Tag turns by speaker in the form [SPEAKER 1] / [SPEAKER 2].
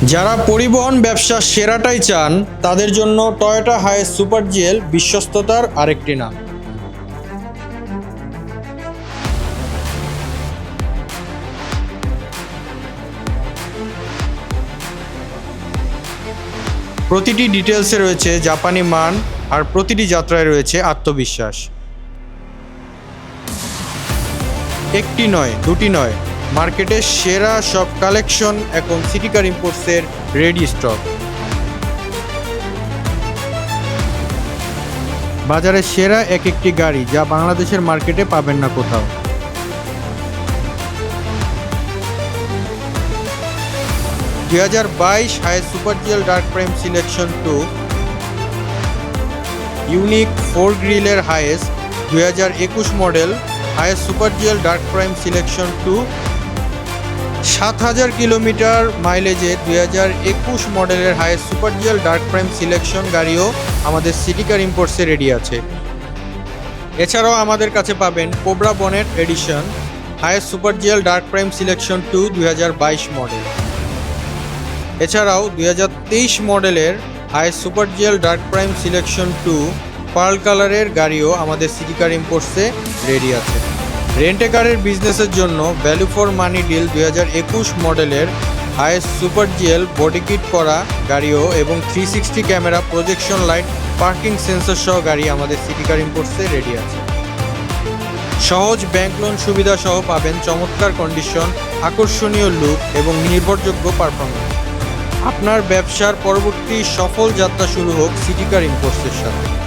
[SPEAKER 1] যারা পরিবহন ব্যবসার সেরাটাই চান তাদের জন্য টয়োটা হাইয়েস্ট সুপার জিএল বিশ্বস্ততার আরেকটি নাম। প্রতিটি ডিটেলসে রয়েছে জাপানি মান, আর প্রতিটি যাত্রায় রয়েছে আত্মবিশ্বাস। একটি নয়, দুটি নয়, মার্কেটের সেরা সব কালেকশন এখন সিটি কার ইম্পোর্টসের রেডি স্টক। বাজারের সেরা এক একটি গাড়ি যা বাংলাদেশের মার্কেটে পাবেন না কোথাও। দুই হাজার 22 highest super GL dark prime selection 2, unique 4 গ্রিলের highest 2021 model highest super GL dark prime selection 2, 7000 kilometre মাইলেজে 2021 মডেলের highest super GL dark prime selection গাড়িও আমাদের সিটি কার ইম্পোর্টসে রেডি আছে। এছাড়াও আমাদের কাছে পাবেন cobra bonnet edition highest super GL dark prime selection 2 2022 model. এছাড়াও 2023 মডেলের highest super GL dark prime selection 2 pearl কালারের গাড়িও আমাদের সিটি কার ইম্পোর্টসে রেডি আছে। রেন্টে কারের বিজনেসের জন্য ভ্যালু ফর মানি ডিল 2021 মডেলের highest super GL body kit করা গাড়িও এবং 360 camera, projection light, parking sensor সহ গাড়ি আমাদের সিটি কার ইম্পোর্টসে রেডি আছে। সহজ ব্যাংক লোন সুবিধা সহ পাবেন চমৎকার কন্ডিশন, আকর্ষণীয় লুক এবং নির্ভরযোগ্য পারফরমেন্স। আপনার ব্যবসার পরবর্তী সফল যাত্রা শুরু হোক সিটি কার ইম্পোর্টসের সাথে।